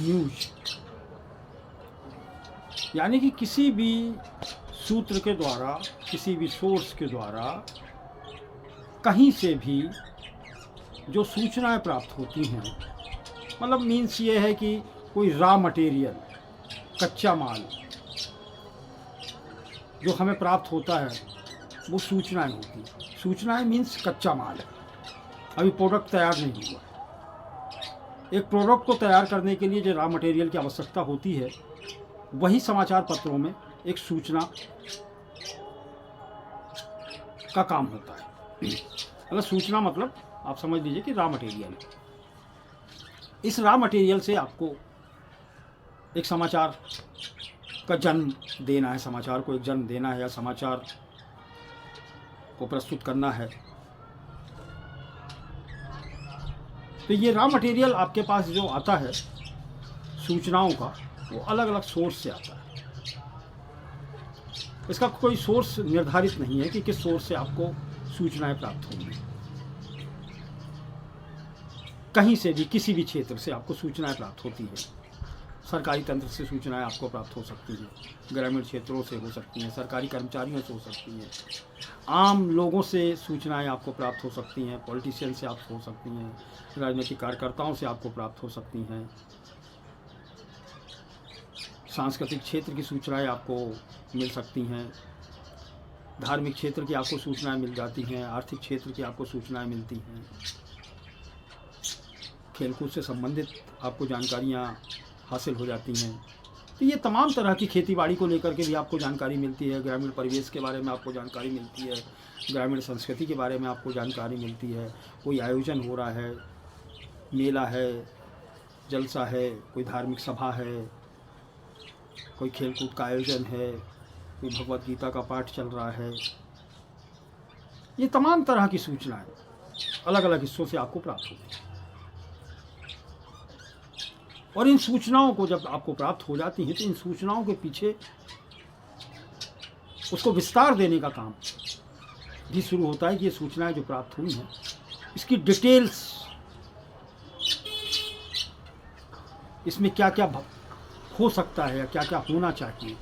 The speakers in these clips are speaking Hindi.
न्यूज, यानी कि किसी भी सूत्र के द्वारा, किसी भी सोर्स के द्वारा कहीं से भी जो सूचनाएं प्राप्त होती हैं, मतलब मीन्स ये है कि कोई रॉ मटेरियल, कच्चा माल जो हमें प्राप्त होता है वो सूचनाएं होती हैं। सूचनाएं मीन्स कच्चा माल है, अभी प्रोडक्ट तैयार नहीं हुआ। एक प्रोडक्ट को तैयार करने के लिए जो रॉ मटेरियल की आवश्यकता होती है, वही समाचार पत्रों में एक सूचना का काम होता है। अगर सूचना मतलब आप समझ लीजिए कि रॉ मटेरियल, इस रॉ मटेरियल से आपको एक समाचार का जन्म देना है, समाचार को एक जन्म देना है या समाचार को प्रस्तुत करना है। तो ये रॉ मटेरियल आपके पास जो आता है सूचनाओं का, वो अलग अलग सोर्स से आता है। इसका कोई सोर्स निर्धारित नहीं है कि किस सोर्स से आपको सूचनाएं प्राप्त होंगी। कहीं से भी, किसी भी क्षेत्र से आपको सूचनाएं प्राप्त होती है। सरकारी तंत्र से सूचनाएं आपको प्राप्त हो सकती हैं, ग्रामीण क्षेत्रों से हो सकती हैं, सरकारी कर्मचारियों से हो सकती हैं, आम लोगों से सूचनाएं आपको प्राप्त हो सकती हैं, पॉलिटिशियन से आपको हो सकती हैं, राजनीतिक कार्यकर्ताओं से आपको प्राप्त हो सकती हैं, सांस्कृतिक क्षेत्र की सूचनाएं आपको मिल सकती हैं, धार्मिक क्षेत्र की आपको सूचनाएं मिल जाती हैं, आर्थिक क्षेत्र की आपको सूचनाएं मिलती हैं, खेलकूद से संबंधित आपको जानकारियां हासिल हो जाती हैं। तो ये तमाम तरह की खेतीबाड़ी को लेकर के भी आपको जानकारी मिलती है, ग्रामीण परिवेश के बारे में आपको जानकारी मिलती है, ग्रामीण संस्कृति के बारे में आपको जानकारी मिलती है। कोई आयोजन हो रहा है, मेला है, जलसा है, कोई धार्मिक सभा है, कोई खेलकूद का आयोजन है, कोई भगवत गीता का पाठ चल रहा है, ये तमाम तरह की सूचनाएं अलग अलग हिस्सों से आपको प्राप्त होती हैं। और इन सूचनाओं को जब आपको प्राप्त हो जाती हैं तो इन सूचनाओं के पीछे उसको विस्तार देने का काम भी शुरू होता है कि ये सूचनाएं जो प्राप्त हुई हैं इसकी डिटेल्स, इसमें क्या क्या हो सकता है, क्या क्या होना चाहिए,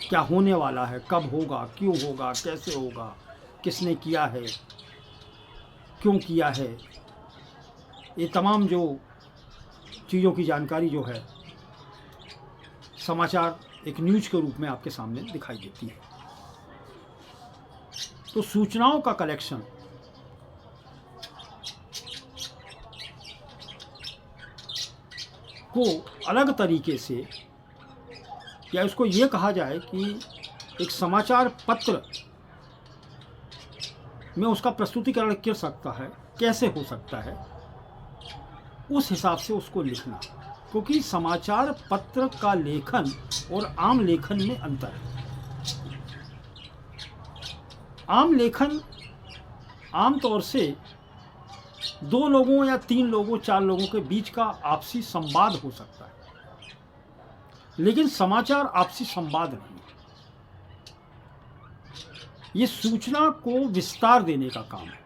क्या होने वाला है, कब होगा, क्यों होगा, कैसे होगा, किसने किया है, क्यों किया है, ये तमाम जो चीज़ों की जानकारी जो है समाचार एक न्यूज़ के रूप में आपके सामने दिखाई देती है। तो सूचनाओं का कलेक्शन को अलग तरीके से, या उसको ये कहा जाए कि एक समाचार पत्र में उसका प्रस्तुतिकरण कर सकता है, कैसे हो सकता है, उस हिसाब से उसको लिखना। क्योंकि समाचार पत्र का लेखन और आम लेखन में अंतर है। आम लेखन आम तौर से दो लोगों या तीन लोगों, चार लोगों के बीच का आपसी संवाद हो सकता है, लेकिन समाचार आपसी संवाद नहीं है। ये सूचना को विस्तार देने का काम है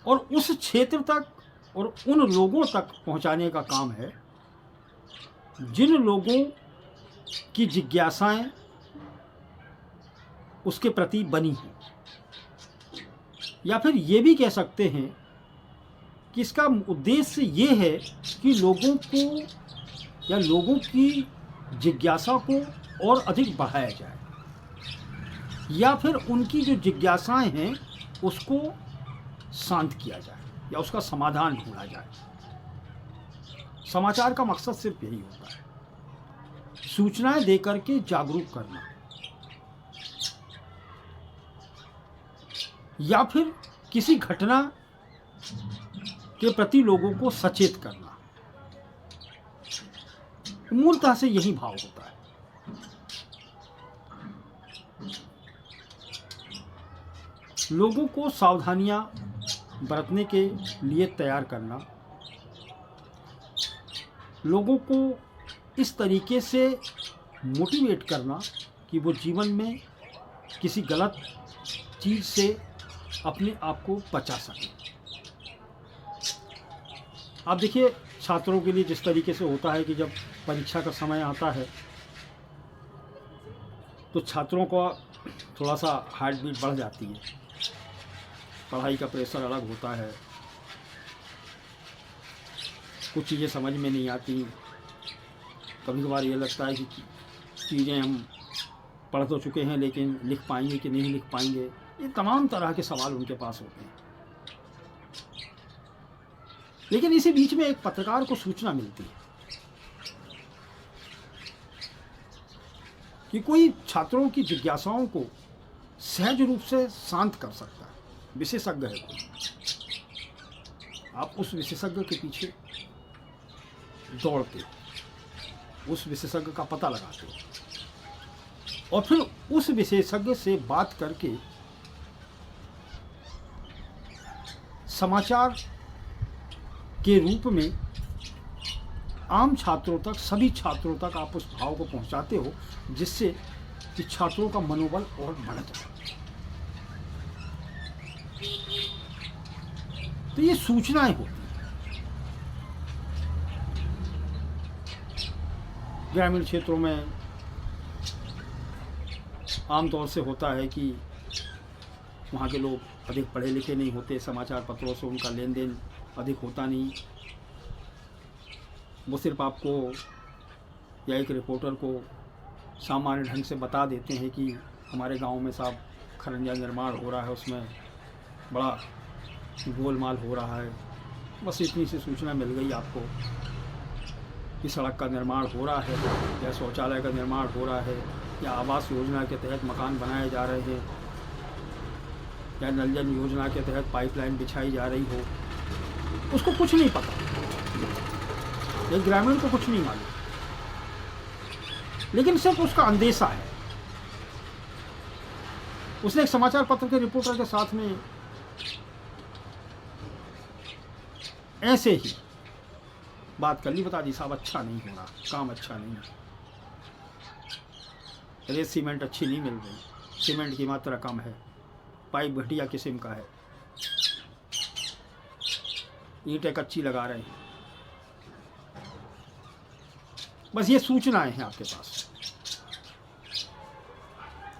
और उस क्षेत्र तक और उन लोगों तक पहुंचाने का काम है जिन लोगों की जिज्ञासाएं उसके प्रति बनी हैं। या फिर ये भी कह सकते हैं कि इसका उद्देश्य ये है कि लोगों को या लोगों की जिज्ञासा को और अधिक बढ़ाया जाए, या फिर उनकी जो जिज्ञासाएं हैं उसको शांत किया जाए या उसका समाधान ढूंढा जाए। समाचार का मकसद सिर्फ यही होता है, सूचनाएं देकर के जागरूक करना या फिर किसी घटना के प्रति लोगों को सचेत करना। मूलतः से यही भाव होता है। लोगों को सावधानियां बरतने के लिए तैयार करना, लोगों को इस तरीके से मोटिवेट करना कि वो जीवन में किसी गलत चीज़ से अपने आप को बचा सकें। आप देखिए, छात्रों के लिए जिस तरीके से होता है कि जब परीक्षा का समय आता है तो छात्रों का थोड़ा सा हार्ट बीट बढ़ जाती है, पढ़ाई का प्रेशर अलग होता है, कुछ चीज़ें समझ में नहीं आती, कभी कभार ये लगता है कि चीज़ें हम पढ़ तो चुके हैं लेकिन लिख पाएंगे कि नहीं लिख पाएंगे। ये तमाम तरह के सवाल उनके पास होते हैं। लेकिन इसी बीच में एक पत्रकार को सूचना मिलती है कि कोई छात्रों की जिज्ञासाओं को सहज रूप से शांत कर सकता है, विशेषज्ञ है कोई। आप उस विशेषज्ञ के पीछे दौड़ते हो, उस विशेषज्ञ का पता लगाते हो और फिर उस विशेषज्ञ से बात करके समाचार के रूप में आम छात्रों तक, सभी छात्रों तक आप उस भाव को पहुंचाते हो जिससे कि छात्रों का मनोबल और बढ़ता है। तो ये सूचनाएं होती हैं। ग्रामीण क्षेत्रों में आमतौर से होता है कि वहाँ के लोग अधिक पढ़े लिखे नहीं होते, समाचार पत्रों से उनका लेन देन अधिक होता नहीं। वो सिर्फ आपको या एक रिपोर्टर को सामान्य ढंग से बता देते हैं कि हमारे गांव में साहब खरंजा निर्माण हो रहा है, उसमें बड़ा गोलमाल हो रहा है। बस इतनी सी सूचना मिल गई आपको कि सड़क का निर्माण हो रहा है या शौचालय का निर्माण हो रहा है या आवास योजना के तहत मकान बनाए जा रहे हैं या नल जल योजना के तहत पाइपलाइन बिछाई जा रही हो। उसको कुछ नहीं पता, एक ग्रामीण को कुछ नहीं मालूम, लेकिन सिर्फ उसका अंदेशा है। उसने एक समाचार पत्र के रिपोर्टर के साथ में ऐसे ही बात कर ली, बता दी साहब अच्छा नहीं हो रहा, काम अच्छा नहीं है, रेत सीमेंट अच्छी नहीं मिल रही, सीमेंट की मात्रा कम है, पाइप घटिया किस्म का है, ईंटें कच्ची लगा रहे हैं। बस ये सूचनाएं हैं आपके पास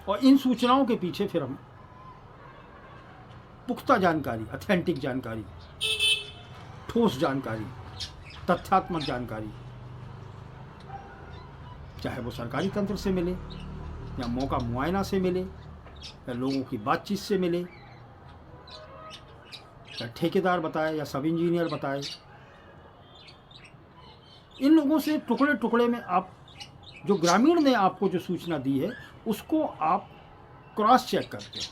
और इन सूचनाओं के पीछे फिर हम पुख्ता जानकारी, ऑथेंटिक जानकारी, ठोस जानकारी, तथ्यात्मक जानकारी, चाहे वो सरकारी तंत्र से मिले या मौका मुआयना से मिले या लोगों की बातचीत से मिले या ठेकेदार बताए या सब इंजीनियर बताए, इन लोगों से टुकड़े टुकड़े में आप जो ग्रामीण ने आपको जो सूचना दी है उसको आप क्रॉस चेक करते हो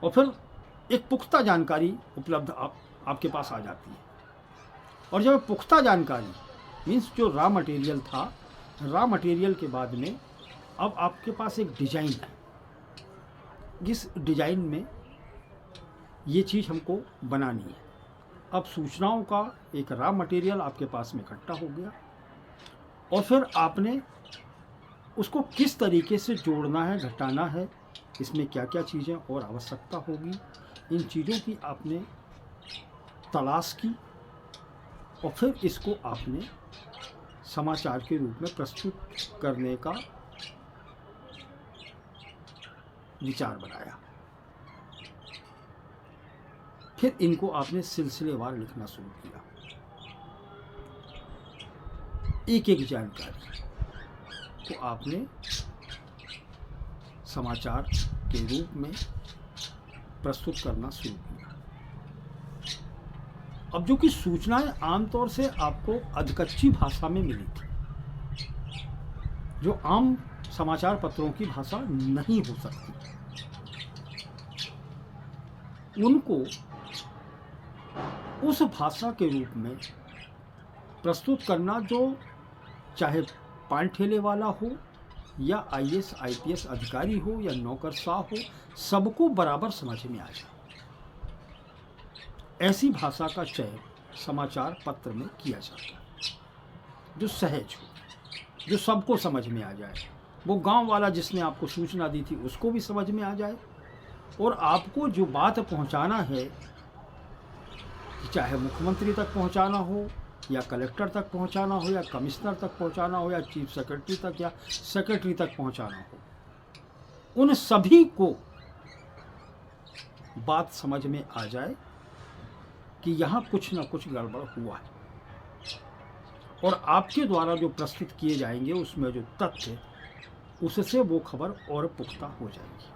और फिर एक पुख्ता जानकारी उपलब्ध आपके पास आ जाती है। और जब पुख्ता जानकारी मीन्स जो रॉ मटेरियल था, रॉ मटेरियल के बाद में अब आपके पास एक डिजाइन है, जिस डिजाइन में ये चीज़ हमको बनानी है। अब सूचनाओं का एक रॉ मटेरियल आपके पास में इकट्ठा हो गया और फिर आपने उसको किस तरीके से जोड़ना है, घटाना है, इसमें क्या क्या चीज़ें और आवश्यकता होगी, इन चीज़ों की आपने तलाश की और फिर इसको आपने समाचार के रूप में प्रस्तुत करने का विचार बनाया। फिर इनको आपने सिलसिलेवार लिखना शुरू किया, एक एक जानकारी को आपने समाचार के रूप में प्रस्तुत करना शुरू किया। अब जो कि सूचनाएं आमतौर से आपको अधकच्ची भाषा में मिली थी, जो आम समाचार पत्रों की भाषा नहीं हो सकती, उनको उस भाषा के रूप में प्रस्तुत करना जो चाहे पान ठेले वाला हो या IAS IPS अधिकारी हो या नौकरशाह हो, सबको बराबर समझ में आ जाए, ऐसी भाषा का चयन समाचार पत्र में किया जाता है जो सहज हो, जो सबको समझ में आ जाए। वो गांव वाला जिसने आपको सूचना दी थी उसको भी समझ में आ जाए और आपको जो बात पहुंचाना है कि चाहे मुख्यमंत्री तक पहुंचाना हो, या कलेक्टर तक पहुंचाना हो, या कमिश्नर तक पहुंचाना हो, या चीफ सेक्रेटरी तक, या सेक्रेटरी तक पहुंचाना हो, उन सभी को बात समझ में आ जाए कि यहाँ कुछ न कुछ गड़बड़ हुआ है, और आपके द्वारा जो प्रस्तुत किए जाएंगे उसमें जो तथ्य, उससे वो खबर और पुख्ता हो जाएगी।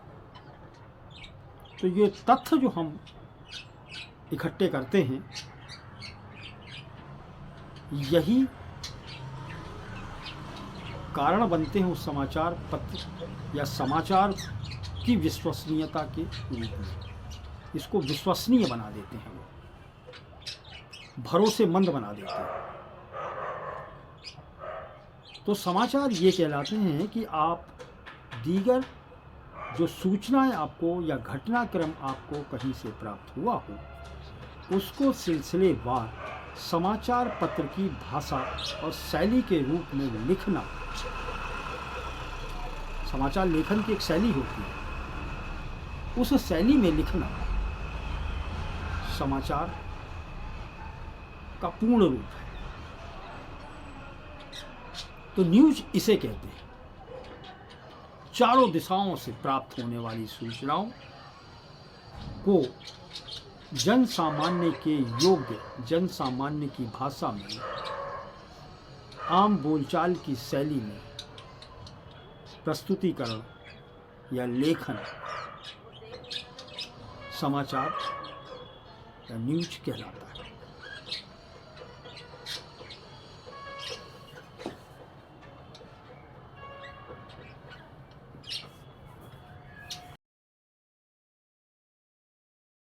तो ये तथ्य जो हम इकट्ठे करते हैं, यही कारण बनते हैं उस समाचार पत्र या समाचार की विश्वसनीयता के रूप में। इसको विश्वसनीय बना देते हैं, वो भरोसेमंद बना देते हैं। तो समाचार ये कहलाते हैं कि आप दीगर जो सूचनाएं आपको या घटनाक्रम आपको कहीं से प्राप्त हुआ हो, उसको सिलसिलेवार समाचार पत्र की भाषा और शैली के रूप में लिखना। समाचार लेखन की एक शैली होती है, उस शैली में लिखना समाचार का पूर्ण रूप है। तो न्यूज इसे कहते हैं, चारों दिशाओं से प्राप्त होने वाली सूचनाओं को जन सामान्य के योग्य, जन सामान्य की भाषा में, आम बोलचाल की शैली में प्रस्तुतिकरण या लेखन समाचार या न्यूज कहलाता है।